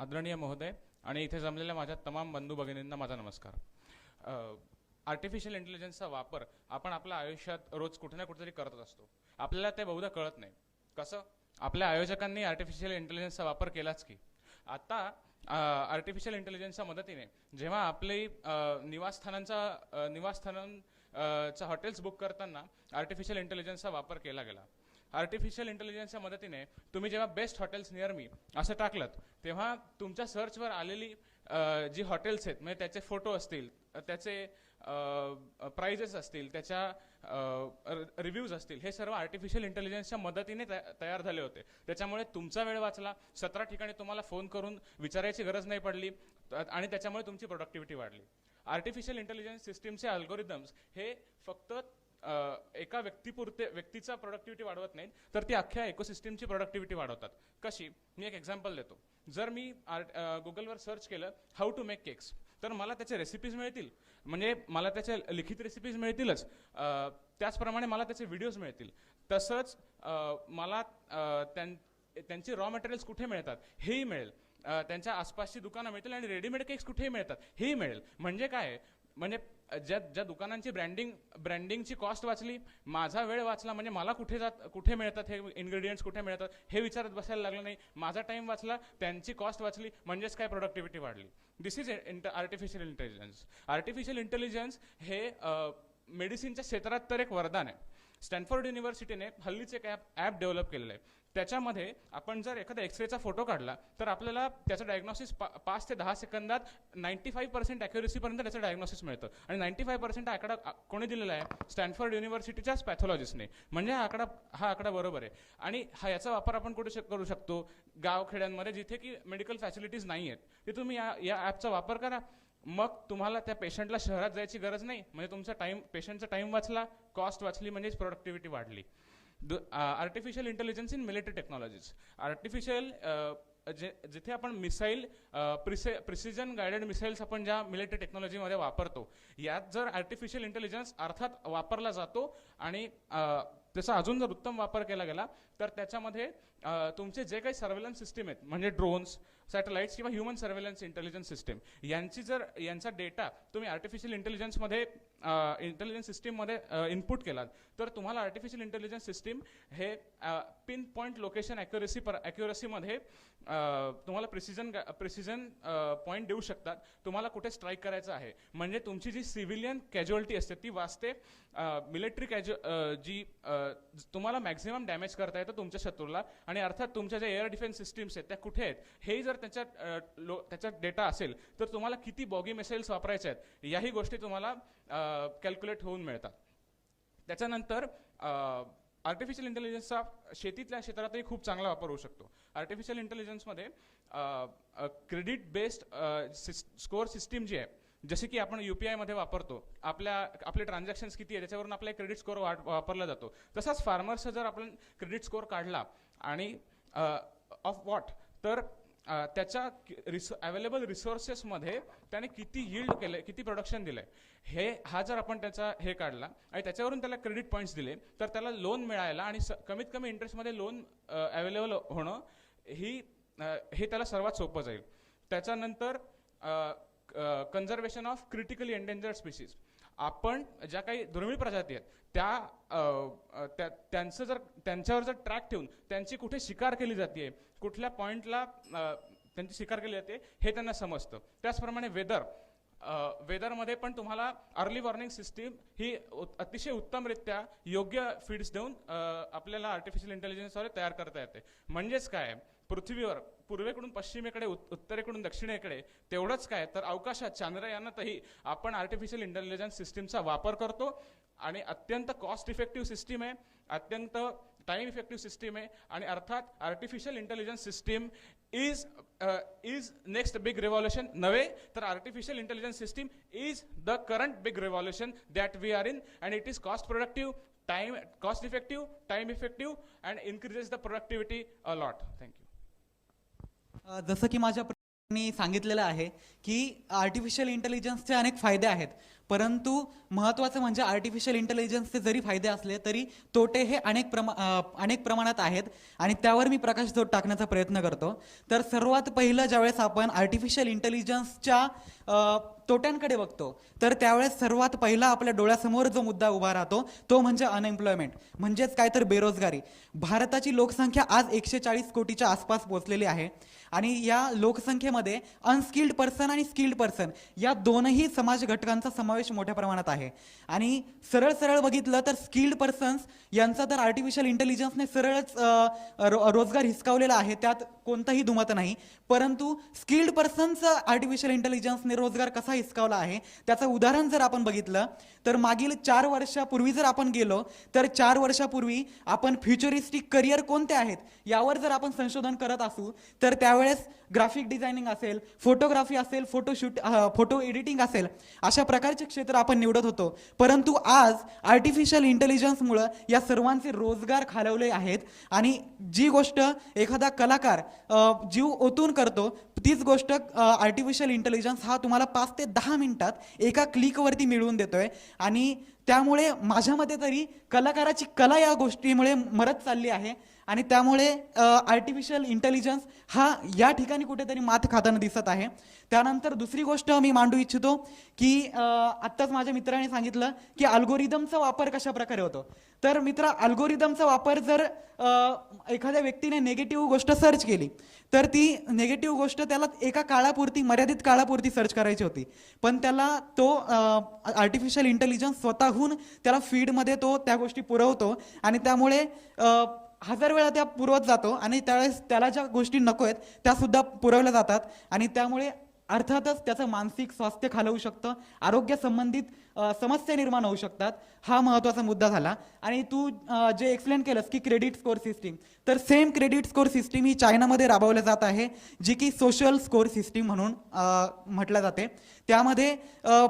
आदरणीय महोदय आणि इथे जमलेल्या माझ्या तमाम बंधू भगिनींना माझा नमस्कार. आर्टिफिशियल इंटेलिजन्सचा वापर आपण आपल्या आयुष्यात रोज कुठे ना कुठेतरी करत असतो. आपल्याला ते बहुधा कळत नाही. कसं? आपल्या आयोजकांनी आर्टिफिशियल इंटेलिजन्सचा वापर केलाच की. आता आर्टिफिशियल इंटेलिजन्सच्या मदतीने जेव्हा आपली निवासस्थानांचा हॉटेल्स बुक करताना आर्टिफिशियल इंटेलिजन्सचा वापर केला गेला. आर्टिफिशियल इंटेलिजन्सच्या मदतीने तुम्ही जेव्हा बेस्ट हॉटेल्स नियर मी असं टाकलं तेव्हा तुमच्या सर्चवर आलेली जी हॉटेल्स आहेत म्हणजे त्याचे फोटो असतील, त्याचे प्राइजेस असतील, त्याच्या रिव्ह्यूज असतील, हे सर्व आर्टिफिशियल इंटेलिजन्सच्या मदतीने तयार झाले होते. त्याच्यामुळे तुमचा वेळ वाचला, 17 ठिकाणी तुम्हाला फोन करून विचारायची गरज नाही पडली आणि त्याच्यामुळे तुमची प्रोडक्टिव्हिटी वाढली. आर्टिफिशियल इंटेलिजन्स सिस्टीमचे अल्गोरिदम्स हे फक्त एका व्यक्तीचा प्रोडक्टिव्हिटी वाढवत नाहीत, तर ती अख्ख्या इकोसिस्टीमची प्रोडक्टिव्हिटी वाढवतात. कशी? मी एक एक्झाम्पल देतो. जर मी गुगलवर सर्च केलं हाऊ टू मेक केक्स, तर मला त्याचे रेसिपीज मिळतील, म्हणजे मला त्याचे लिखित रेसिपीज मिळतीलच, त्याचप्रमाणे मला त्याचे व्हिडिओज मिळतील. तसंच मला त्यांची रॉ मटेरियल्स कुठे मिळतात हेही मिळेल, त्यांच्या आसपासची दुकानं मिळतील आणि रेडीमेड केक्स कुठेही मिळतात हेही मिळेल. म्हणजे काय? म्हणजे ज्या दुकानांची ब्रँडिंगची कॉस्ट वाचली, माझा वेळ वाचला, म्हणजे मला कुठे मिळतात हे इन्ग्रेडियंट्स, कुठे मिळतात हे विचारत बसायला लागलं नाही, माझा टाइम वाचला, त्यांची कॉस्ट वाचली, म्हणजेच काय प्रोडक्टिव्हिटी वाढली. This is artificial intelligence. Artificial intelligence हे मेडिसिनच्या क्षेत्रात तर एक वरदान आहे. स्टॅनफोर्ड युनिव्हर्सिटीने हल्लीच एक ॲप डेव्हलप केलेलं आहे. त्याच्यामध्ये आपण जर एखाद्या एक्सरेचा फोटो काढला तर आपल्याला त्याचं डायग्नोसिस 5 ते 10 सेकंदात 95% ॲक्युरेसीपर्यंत त्याचं डायग्नोसिस मिळतं. आणि 95% आकडा कोणी दिलेला आहे? स्टॅनफोर्ड युनिव्हर्सिटीच्याच पॅथॉलॉजिस्टने. म्हणजे हा आकडा बरोबर आहे. आणि याचा वापर आपण कुठे करू शकतो? गावखेड्यांमध्ये जिथे की मेडिकल फॅसिलिटीज नाही आहेत, ते तुम्ही या ॲपचा वापर करा. मग तुम्हाला त्या पेशंटला शहरात जायची गरज नाही, म्हणजे तुमचा पेशंटचा टाइम वाचला, कॉस्ट वाचली, म्हणजेच प्रोडक्टिव्हिटी वाढली. Artificial intelligence in military technologies. जिथे आपण मिसाईल, प्रिसिजन गायडेड मिसाईल्स आपण ज्या मिलिटरी टेक्नॉलॉजीमध्ये वापरतो, यात जर आर्टिफिशियल इंटेलिजन्स अर्थात वापरला जातो आणि त्याचा अजून जर उत्तम वापर केला गेला तर त्याच्यामध्ये तुमचे जे काही सर्व्हेलन्स सिस्टीम आहेत, म्हणजे ड्रोन्स, सॅटेलाइट्स किंवा ह्युमन सर्व्हेलन्स इंटेलिजन्स सिस्टीम, यांचा डेटा तुम्ही आर्टिफिशियल इंटेलिजन्स सिस्टीममध्ये इनपुट केलात तर तुम्हाला आर्टिफिशियल इंटेलिजन्स सिस्टीम हे पिन पॉईंट लोकेशन ॲक्युरसीमध्ये तुम्हाला प्रिसिजन पॉईंट देऊ शकतात. तुम्हाला कुठे स्ट्राईक करायचं आहे, म्हणजे तुमची जी सिव्हिलियन कॅज्युअलिटी असते ती वाचते. मिलिटरी जी तुम्हाला मॅक्झिमम डॅमेज करता येतं तुमच्या शत्रूला, आणि अर्थात तुमच्या ज्या एअर डिफेन्स सिस्टीम्स आहेत त्या कुठे आहेत हेही जर त्याच्यात डेटा असेल तर तुम्हाला किती बॉगी मिसाईल्स वापरायचे आहेत याही गोष्टी तुम्हाला कॅल्क्युलेट होऊन मिळतात. त्याच्यानंतर आर्टिफिशियल इंटेलिजन्सचा शेतीतल्या क्षेत्रातही खूप चांगला वापर होऊ शकतो. आर्टिफिशियल इंटेलिजन्समध्ये क्रेडिट बेस्ड स्कोअर सिस्टीम जी आहे, जसे की आपण UPI मध्ये वापरतो, आपले ट्रान्झॅक्शन्स किती आहे त्याच्यावरून आपला क्रेडिट स्कोअर वापरला जातो. तसाच फार्मर्सचा जर आपण क्रेडिट स्कोअर काढला आणि ऑफ वॉट, तर त्याच्या अवेलेबल रिसोर्सेसमध्ये त्याने किती यील्ड केलं, किती प्रोडक्शन दिलं आहे, हा जर आपण त्याचा हे काढला आणि त्याच्यावरून त्याला क्रेडिट पॉईंट्स दिले तर त्याला लोन मिळायला आणि कमीत कमी इंटरेस्टमध्ये लोन अवेलेबल होणं हे त्याला सर्वात सोपं जाईल. त्याच्यानंतर conservation of critically endangered species. आपण ज्या काही दुर्मिळ प्रजाती आहेत त्यांच्यावर जर ट्रॅक ठेवून त्यांची कुठे शिकार केली जाते, कुठल्या पॉईंटला त्यांची शिकार केली जाते हे त्यांना समजतं. त्याचप्रमाणे वेदरमध्ये पण तुम्हाला अर्ली वॉर्निंग सिस्टीम ही अतिशय उत्तमरित्या योग्य फीड्स देऊन आपल्याला आर्टिफिशियल इंटेलिजन्सद्वारे तयार करता येते. म्हणजेच काय, पृथ्वीवर पूर्वेकडून पश्चिमेकडे, उत्तरेकडून दक्षिणेकडे, तेवढंच काय तर अवकाशात चांद्रयानातही आपण आर्टिफिशियल इंटेलिजन्स सिस्टीमचा वापर करतो. आणि अत्यंत कॉस्ट इफेक्टिव्ह सिस्टीम आहे, अत्यंत टाइम इफेक्टिव्ह सिस्टीम आहे, आणि अर्थात artificial intelligence system is next big revolution नव्हे तर artificial intelligence system is the current big revolution that we are in, and it is cost effective, time effective, and increases the productivity a lot. Thank you. जसं की माझ्या मी सांगितलेलं आहे की artificial इंटेलिजन्सचे अनेक फायदे आहेत, परंतु महत्त्वाचं म्हणजे आर्टिफिशियल इंटेलिजन्सचे जरी फायदे असले तरी तोटे हे अनेक प्रमाणात आहेत आणि त्यावर मी प्रकाशझोत टाकण्याचा प्रयत्न करतो. तर सर्वात पहिलं ज्यावेळेस आपण आर्टिफिशियल इंटेलिजन्सच्या तोट्यांकडे बघतो तर त्यावेळेस सर्वात पहिला आपल्या डोळ्यासमोर जो मुद्दा उभा राहतो तो म्हणजे अनएम्प्लॉयमेंट, म्हणजेच काय तर बेरोजगारी. भारताची लोकसंख्या आज 140 कोटीच्या आसपास पोहोचलेली आहे आणि या लोकसंख्येमध्ये अनस्किल्ड पर्सन आणि स्किल्ड पर्सन या दोनही समाज घटकांचा समावेश मोठ्या प्रमाणात आहे. आणि सरळ सरळ बघितलं तर स्किल्ड पर्सन्स यांचा तर आर्टिफिशियल इंटेलिजन्सने सरळच रोजगार हिसकावलेला आहे, त्यात कोणताही दुमत नाही. परंतु स्किल्ड पर्सनचा आर्टिफिशियल इंटेलिजन्सने रोजगार कसा हिसकावला आहे त्याचं उदाहरण जर आपण बघितलं तर मागील 4 वर्षापूर्वी जर आपण गेलो तर 4 वर्षापूर्वी आपण फ्युचरिस्टिक करिअर कोणते आहेत यावर जर आपण संशोधन करत असू तर त्यावेळेस ग्राफिक डिझायनिंग असेल, फोटोग्राफी असेल, फोटो एडिटिंग असेल, अशा प्रकारचे क्षेत्र आपण निवडत होतो. परंतु आज आर्टिफिशियल इंटेलिजन्समुळं या सर्वांचे रोजगार खालवले आहेत आणि जी गोष्ट एखादा कलाकार जीव ओतून करतो तीच गोष्ट आर्टिफिशियल इंटेलिजन्स हा तुम्हाला 5 ते 10 मिनिटात एका क्लिकवरती मिळवून देतोय. आणि त्यामुळे माझ्या मते तरी कलाकाराची कला या गोष्टीमुळे मरत चालली आहे आणि त्यामुळे आर्टिफिशियल इंटेलिजन्स हा या ठिकाणी कुठेतरी मात खाताना दिसत आहे. त्यानंतर दुसरी गोष्ट मी मांडू इच्छितो की आत्ताच माझ्या मित्राने सांगितलं की अल्गोरिदमचा वापर कशा प्रकारे होतो. तर मित्र, अल्गोरिदमचा वापर जर एखाद्या व्यक्तीने नेगेटिव्ह गोष्ट सर्च केली तर ती नेगेटिव्ह गोष्ट त्याला एका काळापुरती, मर्यादित काळापुरती सर्च करायची होती, पण त्याला तो आर्टिफिशियल इंटेलिजन्स स्वतःहून त्याला फीडमध्ये तो त्या गोष्टी पुरवतो आणि त्यामुळे 1000 वेळा त्या पुरवत जातो आणि त्यावेळेस त्याला ज्या गोष्टी नको आहेत त्या सुद्धा पुरवल्या जातात आणि त्यामुळे अर्थातच त्याचं मानसिक स्वास्थ्य खालवू शकतं, आरोग्य संबंधित समस्या निर्माण होऊ शकतात. हा महत्त्वाचा मुद्दा झाला. आणि तू जे एक्सप्लेन केलंस की क्रेडिट स्कोअर सिस्टीम, तर सेम क्रेडिट स्कोअर सिस्टीम ही चायनामध्ये राबवल्या जात आहे, जी की सोशल स्कोअर सिस्टीम म्हणून म्हटलं जाते. त्यामध्ये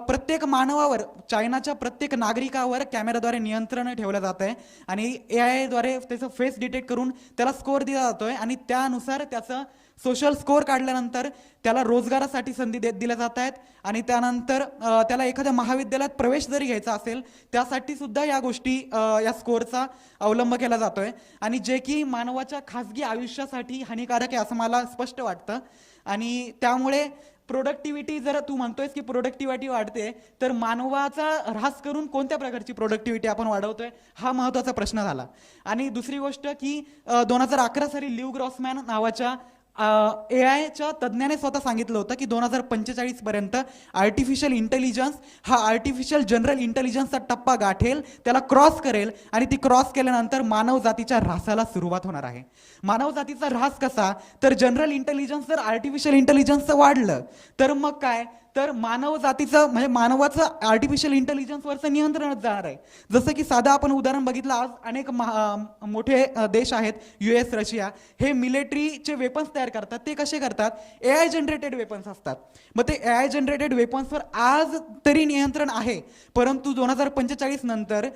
प्रत्येक मानवावर, चायनाच्या प्रत्येक नागरिकावर कॅमेराद्वारे नियंत्रण ठेवलं जात आहे आणि AI द्वारे त्याचं फेस डिटेक्ट करून त्याला स्कोअर दिला जातोय आणि त्यानुसार त्याचं सोशल स्कोअर काढल्यानंतर त्याला रोजगारासाठी संधी दिल्या जात आहेत आणि त्यानंतर त्याला एखाद्या महाविद्यालयात प्रवेश जरी घ्यायचा असेल त्यासाठी सुद्धा या गोष्टी, या स्कोअरचा अवलंब केला जातोय आणि जे की मानवाच्या खाजगी आयुष्यासाठी हानिकारक आहे असं मला स्पष्ट वाटतं. आणि त्यामुळे प्रोडक्टिव्हिटी, जर तू म्हणतोयस की प्रोडक्टिव्हिटी वाढते तर मानवाचा ह्रास करून कोणत्या प्रकारची प्रोडक्टिव्हिटी आपण वाढवतोय हा महत्त्वाचा प्रश्न झाला. आणि दुसरी गोष्ट की 2011 साली लिव ग्रॉसमॅन नावाच्या AIच्या तज्ज्ञाने स्वतः सांगितलं होतं की 2045 पर्यंत आर्टिफिशियल इंटेलिजन्स हा आर्टिफिशियल जनरल इंटेलिजन्सचा टप्पा गाठेल, त्याला क्रॉस करेल आणि ती क्रॉस केल्यानंतर मानव जातीच्या ह्रासाला सुरुवात होणार आहे. मानव जातीचा ह्रास कसा, तर जनरल इंटेलिजन्स जर आर्टिफिशियल इंटेलिजन्सचं वाढलं तर मग काय, तर मानव जातीचं म्हणजे मानवाचं आर्टिफिशियल इंटेलिजन्सवरचं नियंत्रणच जाणार आहे. जसं की साधं आपण उदाहरण बघितलं, आज अनेक मोठे देश आहेत, US, रशिया, हे मिलिटरीचे वेपन्स तयार करतात. ते कसे करतात, AI जनरेटेड वेपन्स असतात. मग ते AI जनरेटेड वेपन्सवर आज तरी नियंत्रण आहे, परंतु 2045 नंतर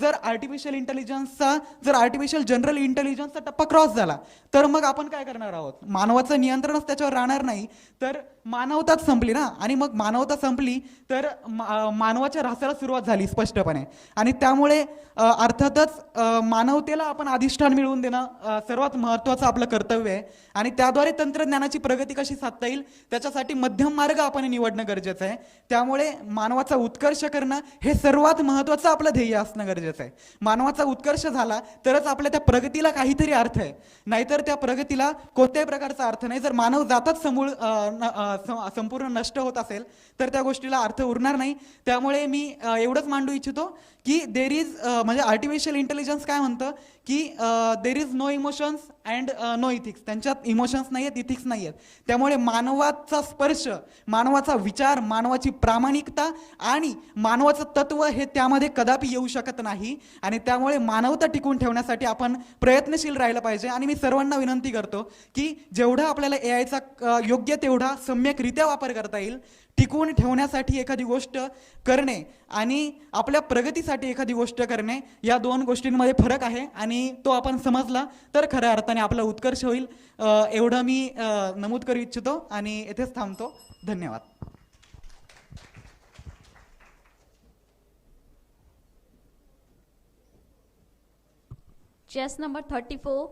जर आर्टिफिशियल इंटेलिजन्सचा, जर आर्टिफिशियल जनरल इंटेलिजन्सचा टप्पा क्रॉस झाला तर मग आपण काय करणार आहोत, मानवाचं नियंत्रणच त्याच्यावर राहणार नाही, तर मानवताच संपली ना. आणि मग मानवता संपली तर मानवाच्या ऱ्हासाला सुरुवात झाली स्पष्टपणे. आणि त्यामुळे अर्थातच मानवतेला आपण अधिष्ठान मिळवून देणं सर्वात महत्त्वाचं आपलं कर्तव्य आहे आणि त्याद्वारे तंत्रज्ञानाची प्रगती कशी साधता येईल त्याच्यासाठी मध्यम मार्ग आपण निवडणं गरजेचं आहे. त्यामुळे मानवाचा उत्कर्ष करणं हे सर्वात महत्त्वाचं आपलं ध्येय असणं गरजेचं आहे. मानवाचा उत्कर्ष झाला तरच आपल्या त्या प्रगतीला काहीतरी अर्थ आहे, नाहीतर त्या प्रगतीला कोणत्याही प्रकारचा अर्थ नाही. जर मानव जातच संपूर्ण नष्ट होत असेल तर त्या गोष्टीला अर्थ उरणार नाही. त्यामुळे मी एवढंच मांडू इच्छितो की देर इज, म्हणजे आर्टिफिशियल इंटेलिजन्स काय म्हणतं की there is no emotions and no ethics, त्यांच्यात इमोशन्स नाही आहेत, इथिक्स नाही आहेत. त्यामुळे मानवाचा स्पर्श, मानवाचा विचार, मानवाची प्रामाणिकता आणि मानवाचं तत्व हे त्यामध्ये कदापि येऊ शकत नाही आणि त्यामुळे मानवता टिकवून ठेवण्यासाठी आपण प्रयत्नशील राहिलं पाहिजे. आणि मी सर्वांना विनंती करतो की जेवढा आपल्याला AIचा योग्य तेवढा सम्यकरित्या वापर करता येईल, टिकवून ठेवण्यासाठी एखादी गोष्ट करणे आणि आपल्या प्रगतीसाठी एखादी गोष्ट करणे, या दोन गोष्टींमध्ये फरक आहे आणि तो आपण समजला तर खऱ्या अर्थाने आपला उत्कर्ष होईल. एवढं मी नमूद करू इच्छितो आणि येथेच थांबतो. धन्यवाद. chest number 34,